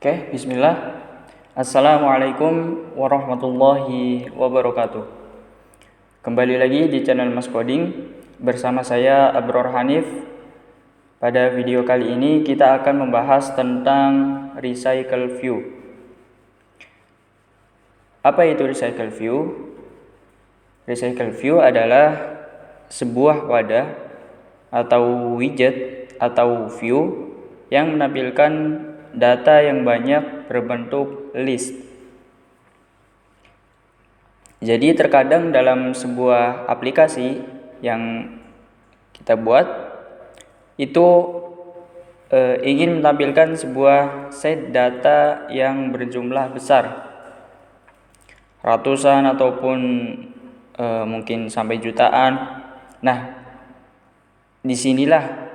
Oke, bismillah. Assalamualaikum warahmatullahi wabarakatuh. Kembali lagi di channel Mas Coding bersama saya Abror Hanif. Pada video kali ini kita akan membahas tentang recycle view. Apa itu recycle view? Recycle view adalah sebuah wadah atau widget atau view yang menampilkan data yang banyak berbentuk list. Jadi terkadang dalam sebuah aplikasi yang kita buat itu ingin menampilkan sebuah set data yang berjumlah besar, ratusan ataupun mungkin sampai jutaan. Nah, disinilah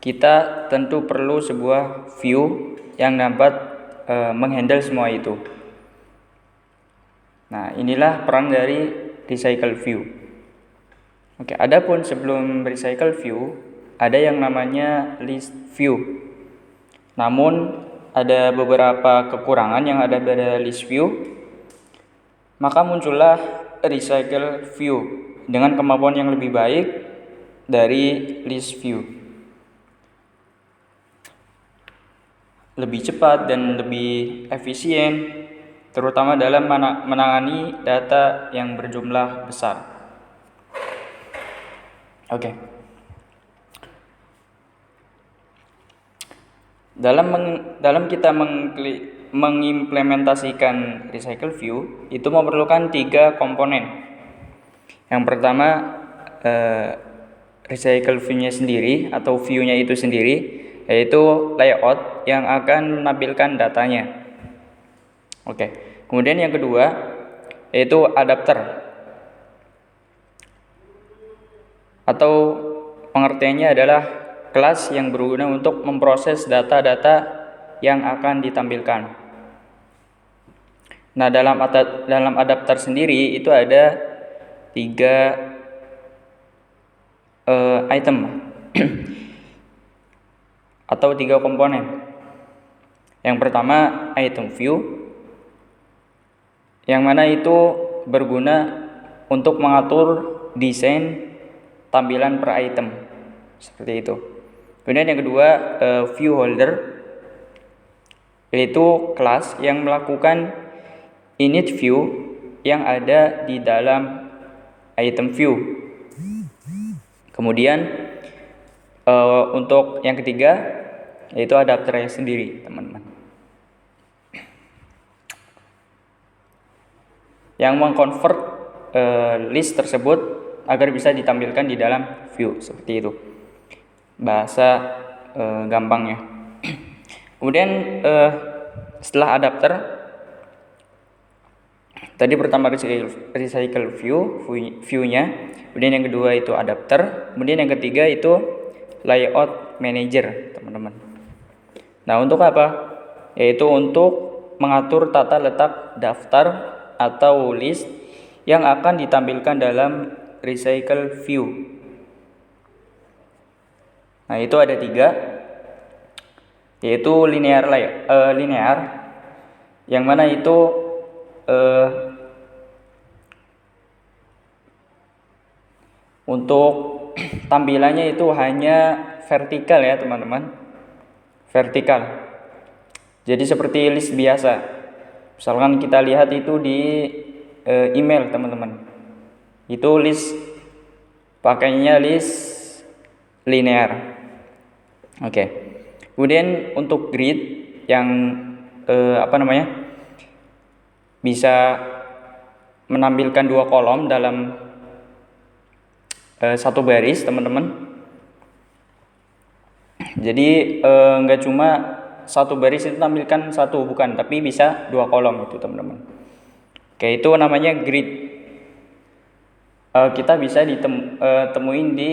kita tentu perlu sebuah view yang dapat menghandle semua itu. Nah, inilah peran dari recycle view. Oke, adapun sebelum recycle view ada yang namanya list view. Namun ada beberapa kekurangan yang ada pada list view. Maka muncullah recycle view dengan kemampuan yang lebih baik dari list view. Lebih cepat dan lebih efisien, terutama dalam menangani data yang berjumlah besar. Oke. Dalam kita mengimplementasikan recycle view itu memerlukan 3 komponen. Yang pertama recycle view-nya sendiri atau view-nya itu sendiri, yaitu layout yang akan menampilkan datanya. Oke. Kemudian yang kedua yaitu adapter, atau pengertiannya adalah kelas yang berguna untuk memproses data-data yang akan ditampilkan. Nah, dalam adapter sendiri itu ada 3 item atau 3 komponen. Yang pertama item view, yang mana itu berguna untuk mengatur desain tampilan per item, seperti itu. Kemudian yang kedua view holder, yaitu kelas yang melakukan init view yang ada di dalam item view. Kemudian untuk yang ketiga yaitu adapternya sendiri, teman-teman, yang mengkonvert list tersebut agar bisa ditampilkan di dalam view, seperti itu bahasa gampangnya. Kemudian setelah adapter tadi, pertama recycle view-nya, kemudian yang kedua itu adapter, kemudian yang ketiga itu layout manager, teman-teman. Nah, untuk apa? Yaitu untuk mengatur tata letak daftar atau list yang akan ditampilkan dalam recycle view. Nah, itu ada 3, yaitu linear yang mana itu untuk tampilannya itu hanya vertikal ya, teman-teman. Vertikal. Jadi seperti list biasa. Misalkan kita lihat itu di email, teman-teman. Itu list pakainya list linear. Oke. Kemudian untuk grid yang bisa menampilkan 2 kolom dalam satu baris, teman-teman. Jadi nggak cuma satu baris itu tampilkan satu, bukan, tapi bisa 2 kolom itu, teman-teman. Oke, itu namanya grid. Kita bisa ditemuin di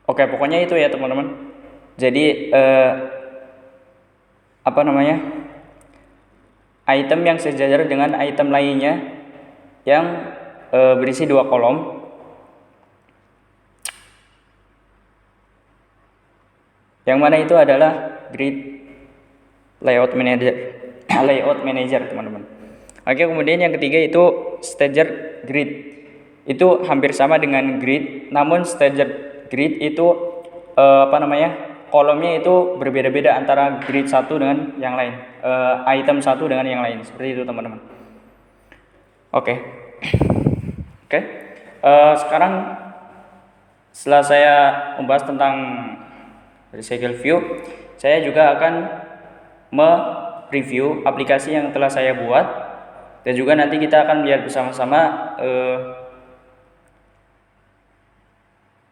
Oke, pokoknya itu ya, teman-teman. Jadi item yang sejajar dengan item lainnya yang berisi 2 kolom. Yang mana itu adalah grid layout manager teman-teman. Oke, kemudian yang ketiga itu stager grid. Itu hampir sama dengan grid, namun stager grid itu kolomnya itu berbeda-beda antara grid satu dengan yang lain, item satu dengan yang lain, seperti itu teman-teman. Oke. Sekarang setelah saya membahas tentang recycle view, saya juga akan mereview aplikasi yang telah saya buat, dan juga nanti kita akan melihat bersama-sama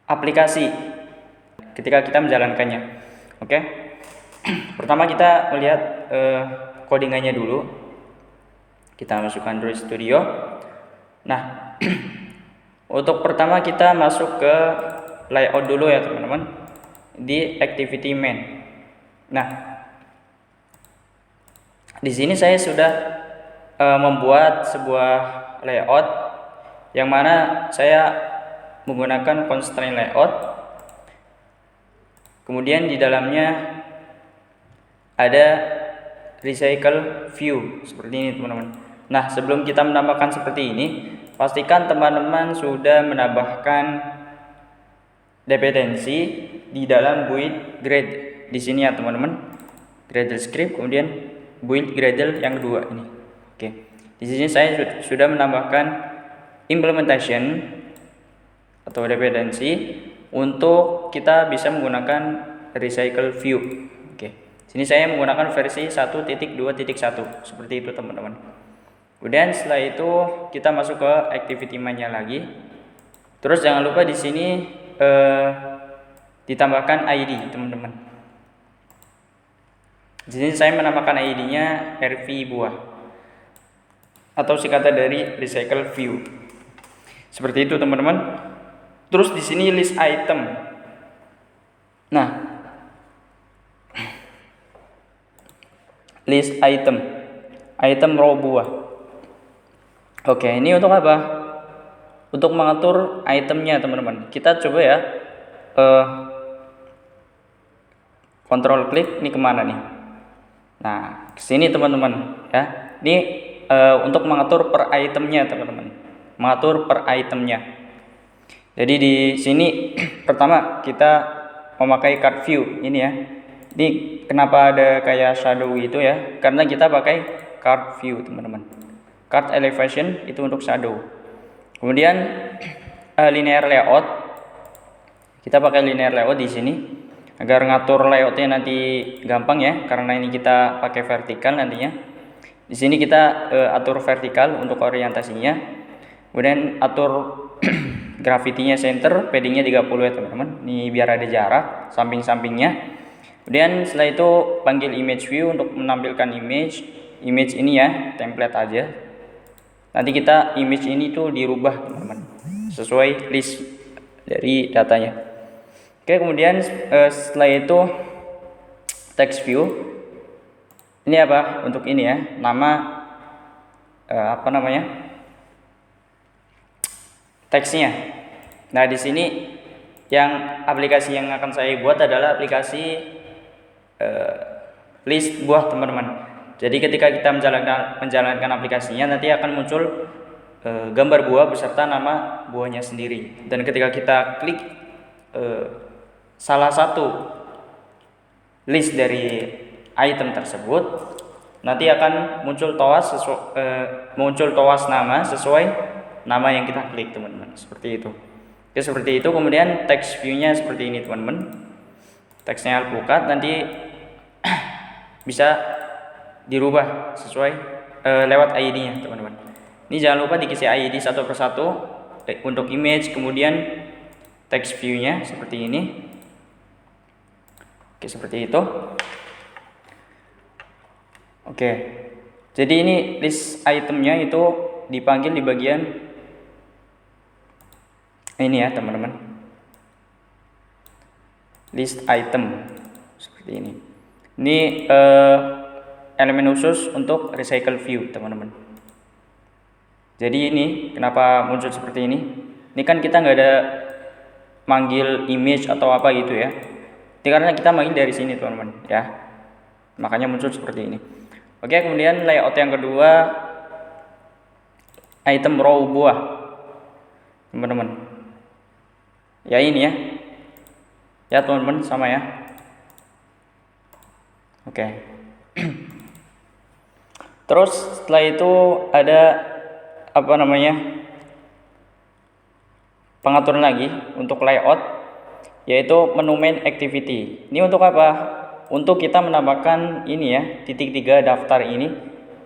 aplikasi ketika kita menjalankannya. Oke. Pertama kita melihat codingannya dulu. Kita masuk Android Studio. Nah, untuk pertama kita masuk ke layout dulu ya teman-teman, di activity main. Nah, di sini saya sudah membuat sebuah layout yang mana saya menggunakan constraint layout. Kemudian di dalamnya ada recycle view seperti ini teman-teman. Nah, sebelum kita menambahkan seperti ini, pastikan teman-teman sudah menambahkan dependensi di dalam build Gradle di sini ya teman-teman. Gradle script, kemudian build Gradle yang kedua ini. Oke. Di sini saya sudah menambahkan implementation atau dependensi untuk kita bisa menggunakan recycle view. Oke. Sini saya menggunakan versi 1.2.1 seperti itu teman-teman. Kemudian setelah itu kita masuk ke activity main-nya lagi. Terus jangan lupa di sini ditambahkan ID teman-teman. Di sini saya menambahkan ID-nya RV buah atau singkatan dari recycle view. Seperti itu teman-teman. Terus di sini list item. Nah, list item raw buah. Oke, ini untuk apa? Untuk mengatur itemnya teman-teman. Kita coba ya, control klik ini kemana nih? Nah, kesini teman-teman ya. Ini untuk mengatur per itemnya teman-teman. Mengatur per itemnya. Jadi di sini pertama kita memakai card view ini ya. Ini kenapa ada kayak shadow gitu ya? Karena kita pakai card view teman-teman. Card elevation itu untuk shadow. Kemudian linear layout, kita pakai linear layout di sini agar ngatur layoutnya nanti gampang ya, karena ini kita pakai vertikal nantinya. Di sini kita atur vertikal untuk orientasinya, kemudian atur gravity-nya center, padding-nya 30 ya teman-teman. Ini biar ada jarak samping-sampingnya. Kemudian setelah itu panggil image view untuk menampilkan image ini ya, template aja. Nanti kita image ini tuh dirubah teman-teman sesuai list dari datanya. Oke, kemudian setelah itu text view ini apa untuk ini ya, nama teksnya. Nah, di sini yang aplikasi yang akan saya buat adalah aplikasi list buah teman-teman. Jadi ketika kita menjalankan aplikasinya, nanti akan muncul gambar buah beserta nama buahnya sendiri. Dan ketika kita klik salah satu list dari item tersebut, nanti akan muncul toas nama sesuai nama yang kita klik teman-teman. Seperti itu. Oke, seperti itu. Kemudian text view-nya seperti ini teman-teman. Teksnya alpukat nanti bisa dirubah sesuai lewat ID-nya teman-teman. Ini jangan lupa diisi ID satu persatu untuk image, kemudian text view-nya seperti ini. Oke, seperti itu. Oke. Jadi ini list itemnya itu dipanggil di bagian ini ya teman-teman. List item seperti ini. Ini elemen khusus untuk recycle view teman-teman. Jadi ini kenapa muncul seperti ini? Ini kan kita nggak ada manggil image atau apa gitu ya. Ini karena kita manggil dari sini teman-teman ya. Makanya muncul seperti ini. Oke, kemudian layout yang kedua, item row buah teman-teman. Ya ini ya. Ya teman-teman, sama ya. Oke. Terus setelah itu ada apa namanya, pengaturan lagi untuk layout, yaitu menu main activity. Ini untuk apa? Untuk kita menambahkan ini ya, titik 3 daftar ini,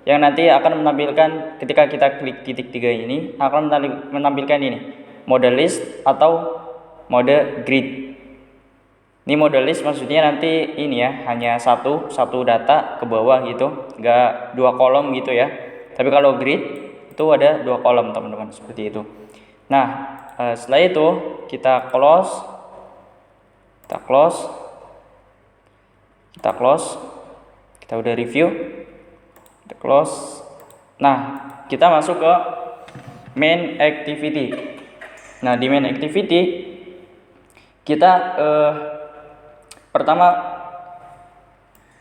yang nanti akan menampilkan ketika kita klik titik 3 ini akan menampilkan ini, mode list atau mode grid. Ini mode list maksudnya nanti ini ya, hanya satu data ke bawah gitu, enggak 2 kolom gitu ya. Tapi kalau grid itu ada 2 kolom teman-teman, seperti itu. Nah, setelah itu kita close, kita udah review, kita close. Nah, kita masuk ke main activity. Nah, di main activity kita pertama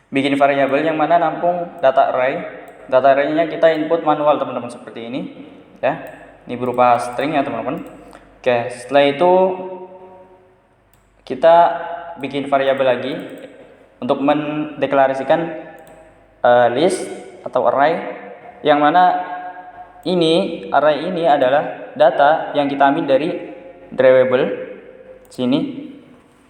bikin variabel yang mana nampung data array. Data array-nya kita input manual teman-teman, seperti ini ya. Ini berupa string ya teman-teman. Oke, setelah itu kita bikin variabel lagi untuk mendeklarasikan list atau array, yang mana ini array ini adalah data yang kita ambil dari drawable sini.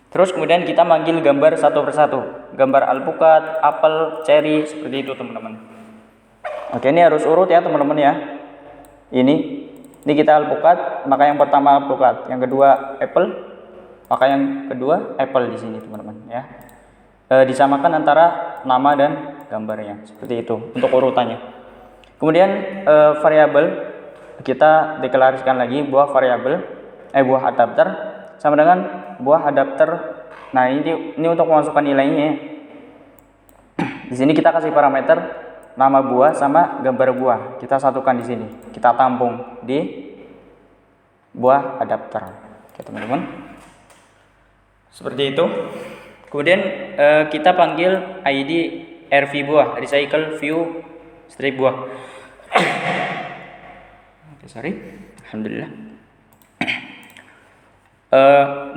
Terus kemudian kita manggil gambar satu persatu, gambar alpukat, apel, cherry, seperti itu teman-teman. Oke, ini harus urut ya teman-teman ya. Ini kita alpukat, maka yang pertama alpukat, yang kedua apple, maka yang kedua apple di sini teman-teman ya. Disamakan antara nama dan gambarnya, seperti itu untuk urutannya. Kemudian variabel kita deklarasikan lagi buah variabel buah adapter sama dengan buah adapter. Nah, ini untuk memasukkan nilainya. Di sini kita kasih parameter nama buah sama gambar buah. Kita satukan di sini. Kita tampung di buah adapter. Oke, teman-teman. Seperti itu. Kemudian kita panggil ID RV buah, recycle view strip buah. Oke, sorry. Alhamdulillah.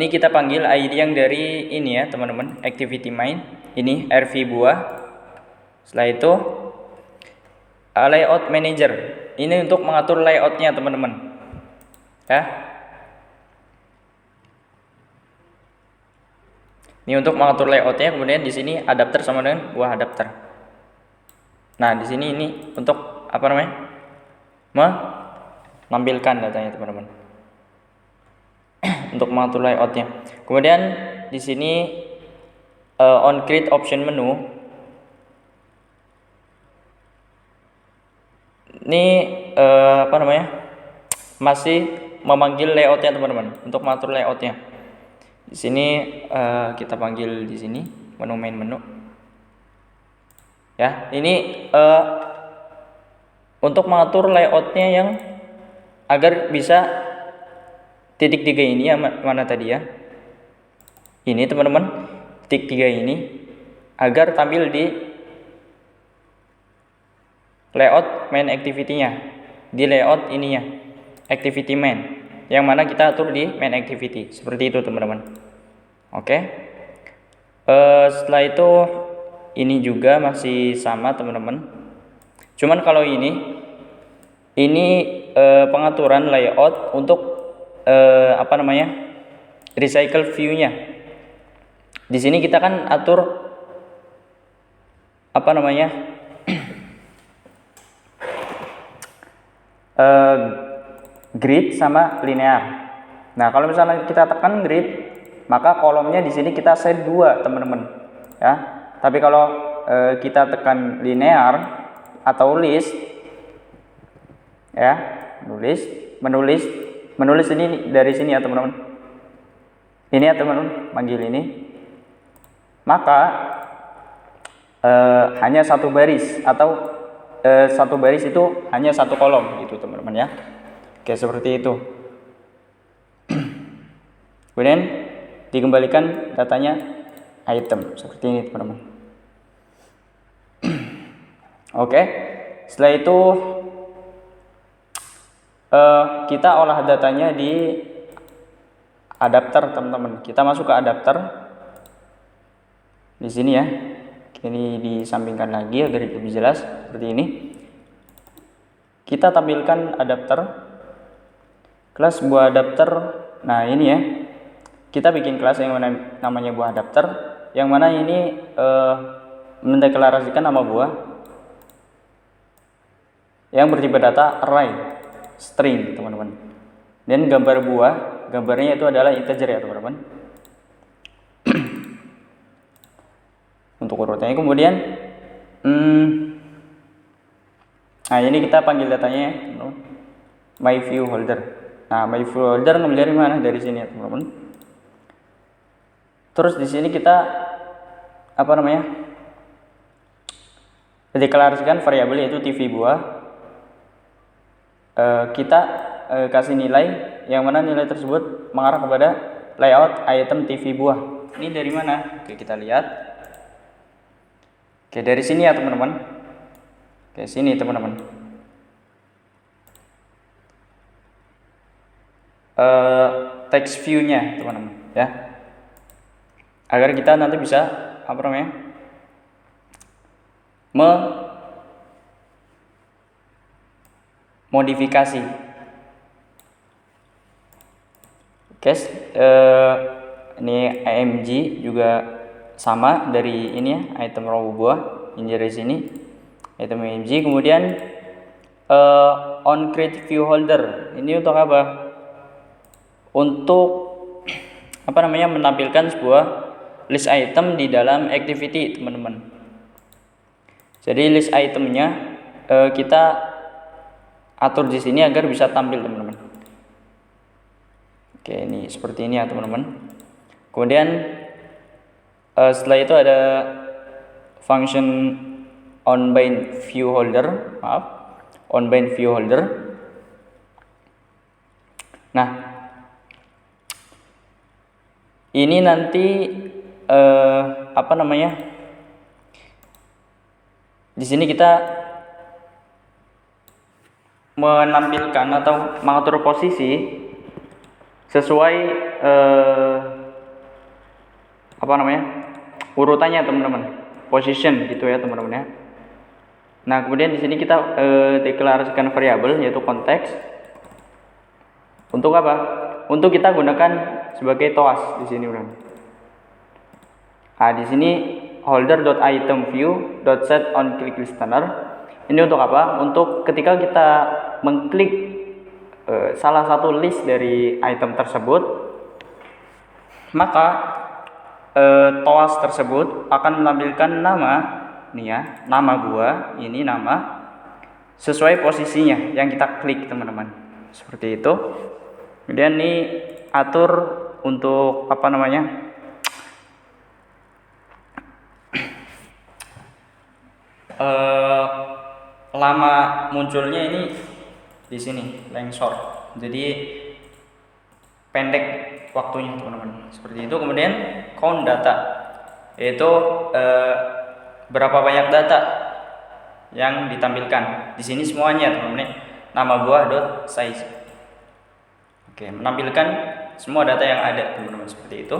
Ini kita panggil ID yang dari ini ya teman-teman, activity main. Ini RV buah. Setelah itu layout manager. Ini untuk mengatur layoutnya teman-teman. Ya. Ini untuk mengatur layoutnya. Kemudian di sini adapter sama dengan buah adapter. Nah, di sini ini untuk apa namanya? Menampilkan datanya teman-teman. Untuk mengatur layoutnya. Kemudian di sini on create option menu. Ini apa namanya? Masih memanggil layoutnya teman-teman. Untuk mengatur layoutnya. Di sini kita panggil di sini menu main menu. Ya, ini untuk mengatur layoutnya yang agar bisa titik 3 ini ya, mana tadi ya? Ini teman-teman, titik 3 ini agar tampil di layout main activity-nya, di layout ininya, activity main, yang mana kita atur di main activity, seperti itu teman-teman. Oke. Setelah itu ini juga masih sama teman-teman. Cuman kalau ini pengaturan layout untuk apa namanya, recycle view-nya. Di sini kita kan atur apa namanya, grid sama linear. Nah, kalau misalnya kita tekan grid, maka kolomnya di sini kita set 2 teman-teman ya. Tapi kalau kita tekan linear atau list ya, menulis ini dari sini ya teman-teman. Ini ya teman-teman, manggil ini. Maka hanya satu baris atau satu baris itu hanya satu kolom gitu teman-teman ya. Oke, seperti itu. Kemudian dikembalikan datanya item seperti ini teman-teman. Oke, setelah itu kita olah datanya di adapter teman-teman. Kita masuk ke adapter di sini ya. Ini disampingkan lagi agar lebih jelas seperti ini. Kita tampilkan adapter, kelas buah adapter. Nah ini ya, kita bikin kelas yang mana namanya buah adapter, yang mana ini mendeklarasikan nama buah yang bertipe data array string teman-teman. Dan gambar buah, gambarnya itu adalah integer ya teman-teman. Untuk urutannya kemudian nah ini kita panggil datanya ya, my view holder. Nah my view holder ngambil dari mana? Dari sini ya teman-teman. Terus di sini kita deklarasikan variabel yaitu tv buah. Kita kasih nilai yang mana nilai tersebut mengarah kepada layout item tv buah. Ini dari mana? Oke, kita lihat. Oke, dari sini ya teman-teman. Oke, sini teman-teman. Text view-nya teman-teman ya. Agar kita nanti bisa modifikasi. Oke, ini img juga sama dari ini ya, item row buah ini dari sini item img. Kemudian on create view holder ini untuk apa? Untuk menampilkan sebuah list item di dalam activity teman-teman. Jadi list itemnya kita atur di sini agar bisa tampil teman-teman. Oke, ini seperti ini ya teman-teman. Kemudian setelah itu ada function onBind view holder, onBind view holder. Nah, ini nanti di sini kita menampilkan atau mengatur posisi sesuai urutannya teman-teman, position gitu ya teman-teman ya. Nah kemudian di sini kita deklarasikan variabel yaitu konteks. Untuk apa? Untuk kita gunakan sebagai toas di sini teman-teman. Nah di sini holder.itemView.set on click listener. Ini untuk apa? Untuk ketika kita mengklik salah satu list dari item tersebut, maka toas tersebut akan menampilkan nama nih ya, nama buah ini nama sesuai posisinya yang kita klik teman-teman, seperti itu. Kemudian ini atur untuk lama munculnya ini di sini length short, jadi pendek waktunya teman-teman, seperti itu. Kemudian count data yaitu berapa banyak data yang ditampilkan di sini semuanya teman-teman. Nama buah .size. Oke, menampilkan semua data yang ada teman-teman, seperti itu.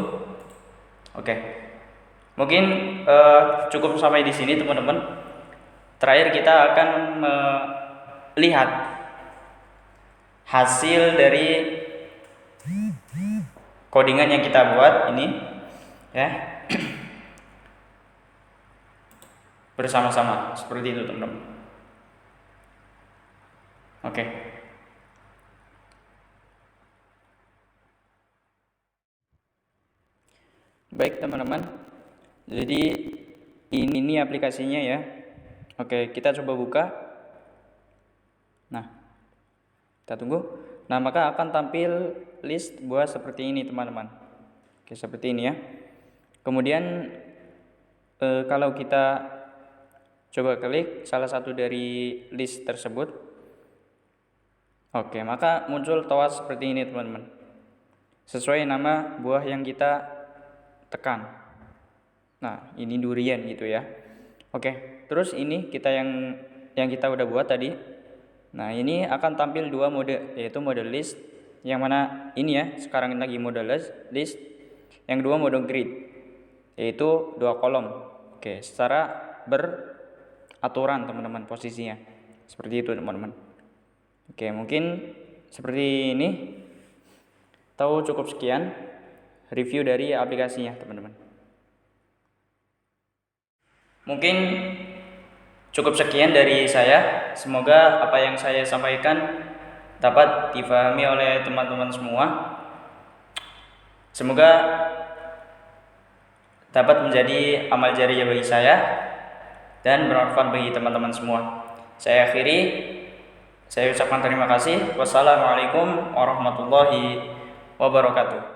Oke, mungkin cukup sampai di sini teman-teman. Terakhir kita akan melihat hasil dari codingan yang kita buat ini ya bersama-sama, seperti itu teman-teman. Oke. Baik teman-teman, jadi ini aplikasinya ya. Oke, kita coba buka. Nah, kita tunggu. Nah, maka akan tampil list buah seperti ini teman-teman. Oke, seperti ini ya. Kemudian kalau kita Coba klik salah satu dari list tersebut. Oke, maka muncul toas seperti ini teman-teman. Sesuai nama buah yang kita tekan. Nah, ini durian gitu ya. Oke, terus ini yang kita udah buat tadi. Nah, ini akan tampil dua mode, yaitu mode list yang mana ini ya, sekarang lagi mode list. Yang kedua mode grid, yaitu dua kolom. Oke, secara beraturan teman-teman posisinya. Seperti itu teman-teman. Oke, mungkin seperti ini. Tahu cukup sekian review dari aplikasinya teman-teman. Mungkin cukup sekian dari saya. Semoga apa yang saya sampaikan dapat difahami oleh teman-teman semua. Semoga dapat menjadi amal jariah bagi saya dan bermanfaat bagi teman-teman semua. Saya akhiri, saya ucapkan terima kasih. Wassalamualaikum warahmatullahi wabarakatuh.